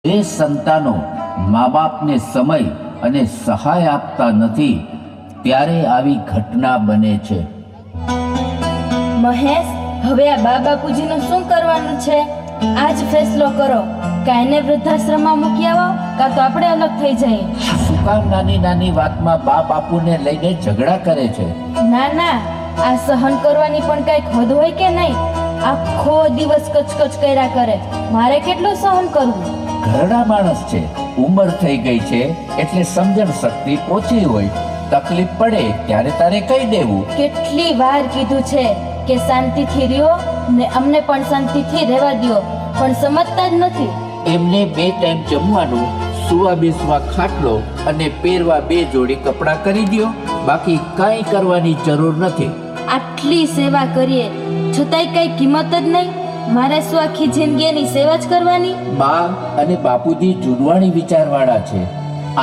જે સંતાનો મા બાપને સમય અને સહાય આપતા નથી ત્યારે આવી ઘટના બને છે. મહેશ, હવે આ બા બાપુજીનું શું કરવાનું છે? આજ ફેસલો કરો. કાંઈને વૃદ્ધાશ્રમમાં મૂકી આવો, કાં તો આપણે અલગ થઈ જઈએ. શું કામ નાની નાની વાતમાં બા બાપુને લઈને ઝઘડા કરે છે? ના ના, આ સહન કરવાની પણ કઈક હદ હોય કે નહીં? આખો દિવસ કચકચ કર્યા કરે, મારે કેટલું સહન કરવું? ઘરડા માણસ છે, ઉંમર થઈ ગઈ છે એટલે સમજણ શક્તિ ઓછી હોય. તકલીફ પડે ત્યારે તારે કહી દેવું. કેટલી વાર કીધું છે કે શાંતિથી રહ્યો ને અમને પણ શાંતિથી રહેવા દ્યો, પણ સમજતા જ નથી. એમને 2 ટાઈમ જમવાનું, સુવા બેસવા ખાટલો અને પહેરવા 2 જોડી કપડાં કરી દ્યો. બાકી કાંઈ કરવાની જરૂર નથી. આટલી સેવા કરીએ છતાંય કઈ કિંમત જ નહીં. મારે શું આખી જિંદગી એની સેવા જ કરવાની? બા અને બાપુજી જૂનવાણી વિચારવાળા છે.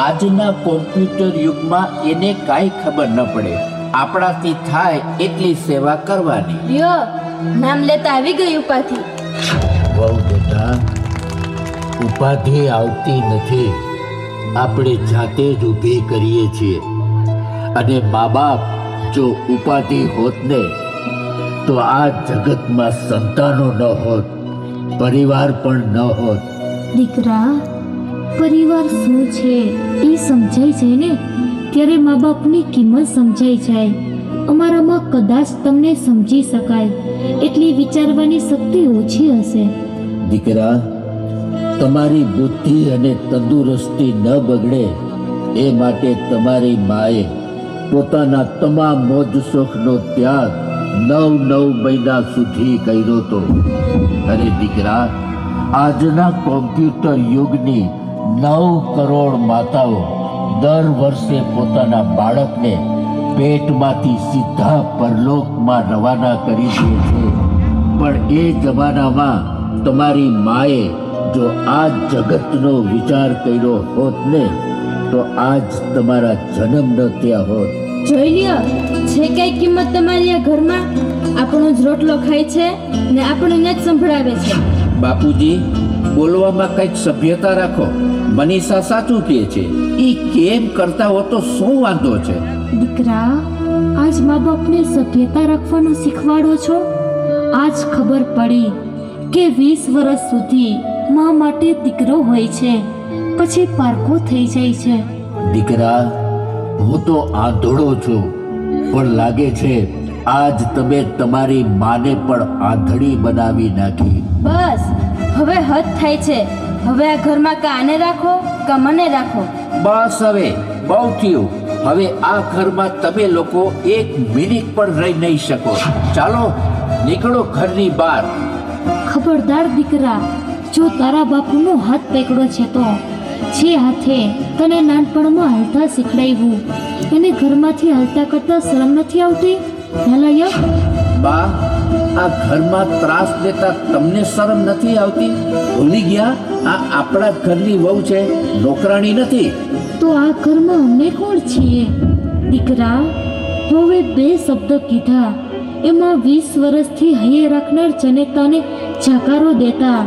આજના કોમ્પ્યુટર યુગમાં એને કાંઈ ખબર ન પડે. આપણાથી થાય એટલી સેવા કરવાની. લ્યો, નામ લેતા આવી ગઈ ઉપાધિ. વહુ બેટા, ઉપાધિ આવતી નથી, આપણે જાતે જ ઊભી કરીએ છીએ. અને મા બાપ જો ઉપાધિ હોત ને તો આ જગતમાં સંતાનો ન હોત, પરિવાર પણ ન હોત. દીકરા, પરિવાર શું છે એ સમજાઈ જાય ને ત્યારે મા બાપની કિંમત સમજાઈ જાય. અમારામાં કદાચ તમને સમજી શકાય એટલી વિચારવાની શક્તિ ઓછી હશે. દીકરા, તમારી બુદ્ધિ અને તંદુરસ્તી ન બગડે એ માટે તમારી માએ પોતાના તમામ મોજ શોખનો ત્યાગ 9 મહિના સુધી કર્યો હતો. અરે દીકરા, આજના કોમ્પ્યુટર યુગની 9 કરોડ માતાઓ દર વર્ષે પોતાના બાળકને પેટમાંથી સીધા પરલોકમાં રવાના કરી દે છે. પણ એ જમાનામાં તમારી માએ જો આ જગતનો વિચાર કર્યો હોત ને તો આજ તમારા જન્મ ન થયા હોત. જોઈ લ્યો, છે કઈ કિંમત તમારી આ ઘરમાં? આપણો જ રોટલો ખાય છે ને આપણને જ સંભળાવે છે. બાપુજી, બોલવામાં કંઈક સભ્યતા રાખો. મનીષા સાચું કહે છે. એ કેમ કરતા હો તો શું વાંધો છે? દીકરા, આજ મા બાપને સભ્યતા રાખવાનું શીખવાડો છો. આજ ખબર પડી કે 20 વર્ષ સુધી મા માટે દીકરો હોય છે, પછી પારકો થઈ જાય છે. દીકરા, હું તો આંધળો છું, પણ લાગે છે આજ તમે તમારી માને પણ આંધળી બનાવી નાખી. બસ, હવે હદ થાય છે. હવે આ ઘરમાં કા આને રાખો કા મને રાખો. બસ, હવે બહુ થયું. હવે આ ઘરમાં તમે લોકો 1 મિનિટ પણ રહી નહીં શકો. ચાલો, નીકળો ઘરની બહાર. ખબરદાર દીકરા, જો તારા બાપુનો હાથ પકડ્યો છે તો જે હાથે તને નાનપણમાં હાલતા શીખડાવ્યું એને ઘરમાંથી હાલતા કરતા શરમ નથી આવતી? નાલાયક! બા, આ ઘરમાં ત્રાસ દેતા તમને શરમ નથી આવતી? ભૂલી ગયા આ આપણા ઘરની વહુ છે, નોકરાણી નથી. તો આ ઘરમાં અમે કોણ છીએ? દીકરા, હવે 2 શબ્દ કીધા એમાં 20 વર્ષથી હૈયે રાખનાર જનેતાને જાકારો દેતા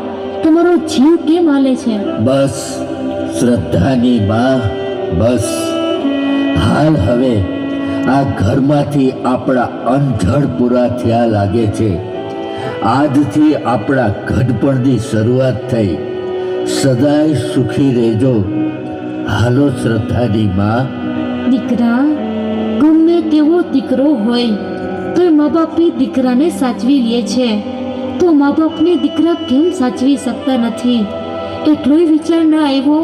તમારો જીવ કેમ હાલે છે? બસ શ્રદ્ધાની માં, બસ. હાલ હવે આ ઘરમાંથી આપણા અંધળ પૂરા થયા લાગે છે. આજથી આપણા ઘડપણની શરૂઆત થઈ. સદાય સુખી રહેજો. હાલો શ્રદ્ધાની માં. દીકરા, ગમે તેવો દીકરો હોય તો મા બાપી દીકરાને સાચવી લે છે, તો મા બાપને દીકરા કેમ સાચવી શકતા નથી? એટલોય વિચાર ના આવ્યો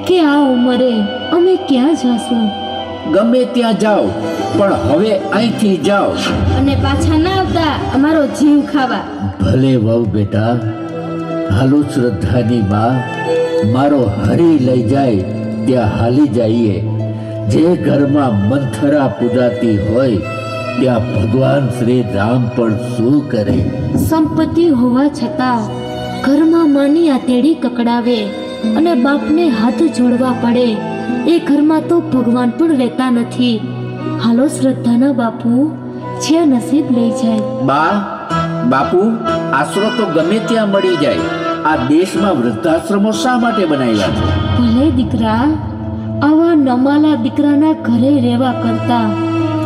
કે આ ઉંમરે અમે ક્યાં જાશું? ગમે ત્યાં જાઓ, પણ હવે અહીંથી જાઓ. અને પાછા ના આવતા અમારો જીવ ખાવા. ભલે વહુ બેટા. હાલો શ્રદ્ધાની માં, મારો હરી લઈ જાય ત્યાં હાલી જઈએ. જે ઘરમાં મંથરા પૂજાતી હોય ત્યાં ભગવાન શ્રી રામ પણ શું કરે? સંપત્તિ હોવા છતાં ઘરમાં માની આતેડી કકડાવે અને બાપને હાથ જોડવા પડે એ ઘરમાં તો ભગવાન પણ રહેતા નથી. હાલો શ્રદ્ધાના બાપુ, જે નસીબ લઈ જાય. બા, બાપુ, આશરો તો ગમે ત્યાં મળી જાય, આ દેશમાં વૃદ્ધાશ્રમો શા માટે બનાવ્યા છે? ભલે દીકરા, આવા નમાલા દીકરાના ઘરે રહેવા કરતા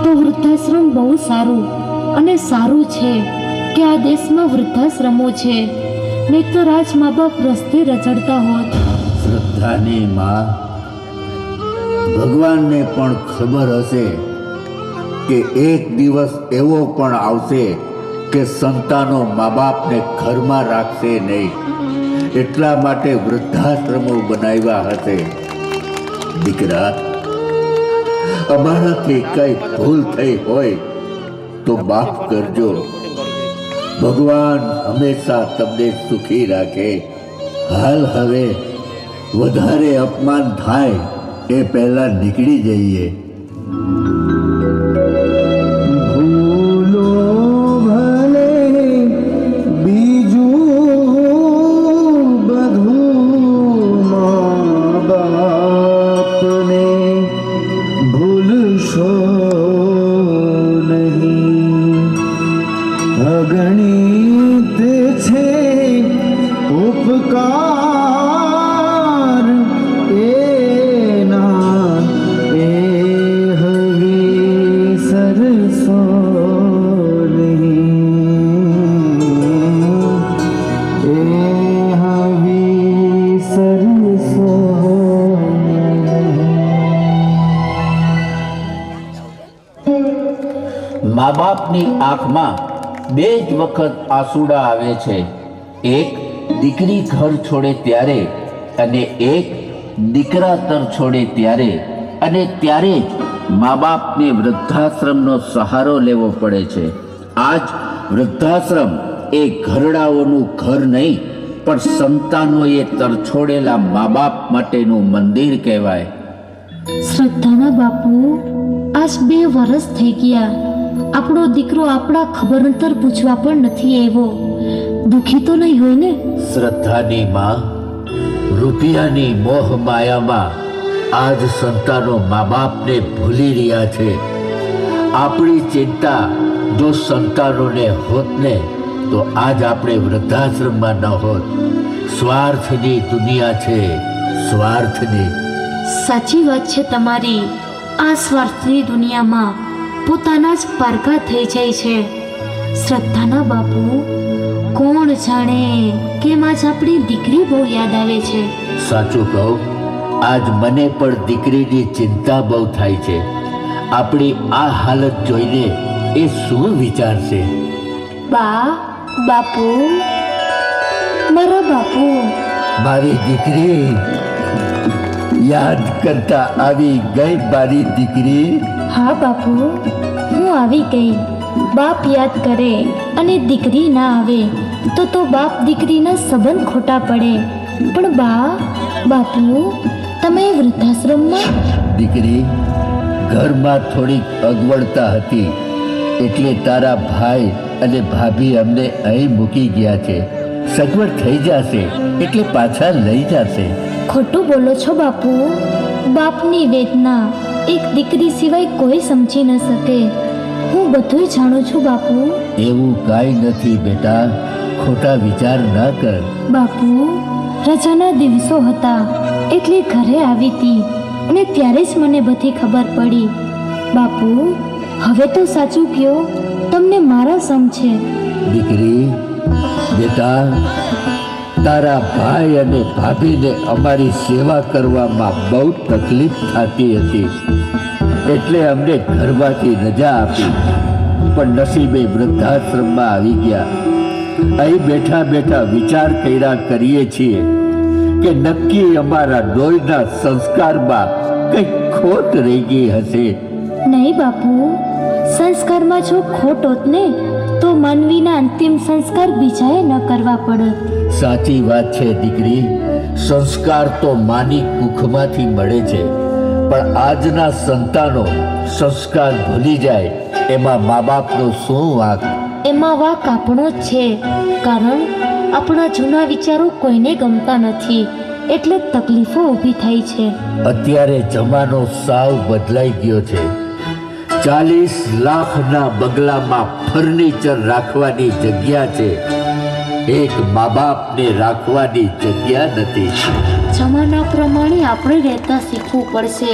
તો વૃદ્ધાશ્રમ બહુ સારું અને સારું છે કે આ દેશમાં વૃદ્ધાશ્રમો છે, નહીંતર આજ મા બાપ રસ્તે રચડતા હોત. શ્રદ્ધાની માં, ભગવાનને પણ ખબર હશે કે એક દિવસ એવો પણ આવશે કે સંતાનો મા બાપને ઘરમાં રાખશે નહીં, એટલા માટે વૃદ્ધાશ્રમો બનાવ્યા હશે. દીકરા, અમારાથી કઈ ભૂલ થઈ હોય તો માફ કરજો. ભગવાન હંમેશા તમને સુખી રાખે. હાલ હવે વધારે અપમાન થાય એ પહેલા નીકળી જઈએ. ભૂલો ભલે બીજું બધું મા બાપને ભૂલશો નહીં. અગણિત છે ઉપકાર એના, એ હવે સરસો નહીં, એ હવે સરસો મા બાપની આંખમાં બે જ વખત આંસુડા આવે છે, એક દીકરી ઘર છોડે ત્યારે અને એક દીકરા તર છોડે ત્યારે, અને ત્યારે જ મા બાપને વૃદ્ધાશ્રમનો સહારો લેવો પડે છે. આજ વૃદ્ધાશ્રમ એ ઘરડાઓનું ઘર નહીં, પણ સંતાનોએ તરછોડેલા મા બાપ માટેનું મંદિર કહેવાય. શ્રદ્ધાના બાપુ, આજ 2 વર્ષ થઈ ગયા. આપણો દીકરો આપણા ખબરંતર પૂછવા પણ નથી આવ્યો. દુખી તો નહીં હોય ને? શ્રદ્ધાની માં, રૂપિયાની મોહ માયામાં આજ સંતાનો મા બાપને ભૂલી રહ્યા છે. આપણી ચિંતા જો સંતાનોને હોત ને તો આજ આપણે વૃદ્ધાશ્રમમાં ન હોત. સ્વાર્થની દુનિયા છે, સ્વાર્થની. સાચી વાત છે તમારી. આ સ્વાર્થની દુનિયામાં પોતાના જ પારકા થઈ જાય છે. શ્રદ્ધાના બાપુ, કોણ જાણે કેમ આજ આપણી દીકરી બહુ યાદ આવે છે. સાચું કહું, આજ મને પણ દીકરીની ચિંતા બહુ થાય છે. આપણી આ હાલત જોઈને એ શું વિચારશે? બા, બાપુ, મારા બાપુ. મારી દીકરી, યાદ કરતા આવી ગઈ મારી દીકરી. હા બાપુ, હું આવી ગઈ. બાપ યાદ કરે અને દીકરી ના આવે તો બાપ દીકરીના સંબંધ ખોટા પડે. પણ બા, બાપુ, તમે વૃદ્ધાશ્રમમાં? દીકરી, ઘરમાં થોડીક અગવડતા હતી એટલે તારા ભાઈ અને ભાભી અમને અહીં મૂકી ગયા છે. સગવડ થઈ જશે એટલે પાછા લઈ જશે. ખોટું બોલો છો બાપુ. બાપની વેદના એક દીકરી સિવાય કોઈ સમજી ન શકે. હું બધું જાણું છું બાપુ. એવું કાંઈ નથી બેટા, ખોટા વિચાર ન કર. બાપુ, રજાના દિવસો હતા એટલે ઘરે આવી હતી અને ત્યારે જ મને બધી ખબર પડી. બાપુ, હવે તો સાચું કહો, તમને મારા સમ છે? દીકરી, બેટા, તારા ભાઈ અને ભાભીને અમારી સેવા કરવામાં બહુ તકલીફ થતી હતી એટલે અમને ઘરમાંથી રજા આપી. પણ નસીબે વૃદ્ધાશ્રમમાં આવી ગયા. અહીં બેઠા બેઠા વિચાર કર્યા કરીએ છીએ કે નક્કી અમારા લોહીના સંસ્કારમાં કંઈક ખોટ રહી ગઈ હશે. નહીં બાપુ, સંસ્કારમાં જો ખોટ હોત ને તો માનવીના અંતિમ સંસ્કાર બીજાએ ન કરવા પડત. સાચી વાત છે દીકરી. સંસ્કાર તો માની કુખમાંથી મળે છે, પણ આજના સંતાનો સંસ્કાર ભૂલી જાય એમાં મા બાપનો શું વાંક? એમાં વાંક આપણો જ છે, કારણ આપણા જૂના વિચારો કોઈને ગમતા નથી એટલે તકલીફો ઊભી થઈ છે. અત્યારે જમાનો સાવ બદલાઈ ગયો છે. 40 લાખના બંગલામાં ફર્નિચર રાખવાની જગ્યા છે એક મા બાપને રાખવાની જગ્યા નથી. જમાના પ્રમાણે આપણે રહેતા શીખવું પડશે,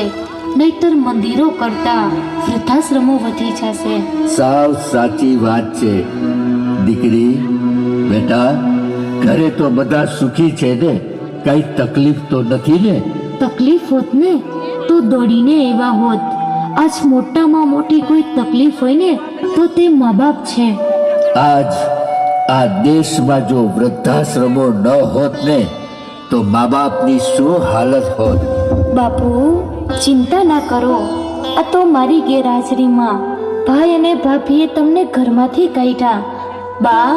નહીતર મંદિરો કરતા વૃદ્ધાશ્રમો વધી જશે. સાવ સાચી વાત છે દીકરી. બેટા, ઘરે તો બધા સુખી છે ને? કઈ તકલીફ તો નથી ને? તકલીફ હોત ને તો દોડીને એવા હોત. આજ મોટામાં મોટી કોઈ તકલીફ હોય ને તો તે મા બાપ છે. આજ આ દેશમાં જો વૃદ્ધાશ્રમો ન હોત ને તો મા બાપની શું હાલત હોત? બાપુ, ચિંતા ના કરો. આ તો મારી ગેરહાજરીમાં ભાઈ અને ભાભીએ તમને ઘરમાંથી કાઢ્યા. બા,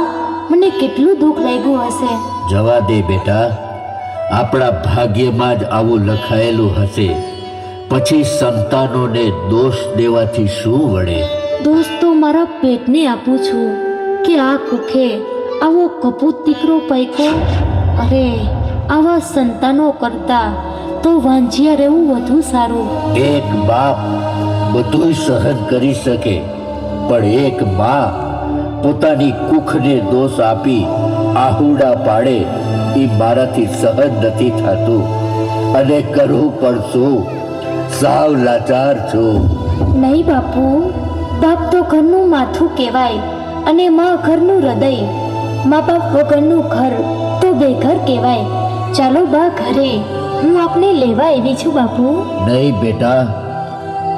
મને કેટલું દુઃખ લાગ્યું હશે. જવા દે બેટા, આપણા ભાગ્યમાં જ આવું લખાયેલું હશે. પછી સંતાનોને દોષ દેવાથી શું વળે? દોસ્ત તો મારા પેટને આપું છું કે આ કુખે આવો કપૂત દીકરો પાયકો. અરે, આવા સંતાનો કરતા તો વાંઝિયા રહેવું વધુ સારું. એક બાપ બધું સહન કરી શકે, પણ એક મા પોતાની કુખને દોષ આપી આહુડા પાડે એ મારાથી સહન નથી થતું. અને કરવું પણ શું? સાવ લાચાર છું. નહીં બાપુ, બાપ તો ઘરનું માથું કહેવાય અને માં ઘરનું હૃદય. મા બાપ વગરનું ઘર તો બેઘર કહેવાય. ચાલો બા ઘરે, હું આપને લેવા આવી છું. બાપુ, નહીં બેટા,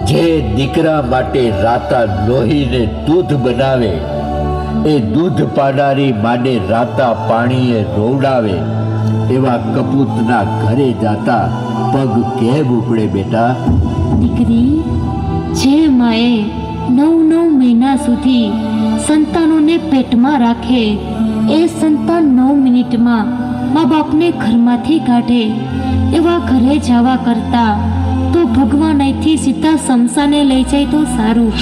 જે દીકરા માટે રાતા લોહીને દૂધ બનાવે એ દૂધ પાનારી માને રાતા પાણીએ રોવડાવે એવા કપૂતના ઘરે જાતા પગ કેમ ઉપડે બેટા? દીકરી, જે માએ 9 મહિના સુધી સંતાનોને પેટમાં રાખે, એ સંતાન 9 મિનિટમાં મા બાપને ઘરમાંથી કાઢે, એવા ઘરે જવા કરતા તો ભગવાન અહીંથી સીધા શમશાને લઈ જાય તો સારું.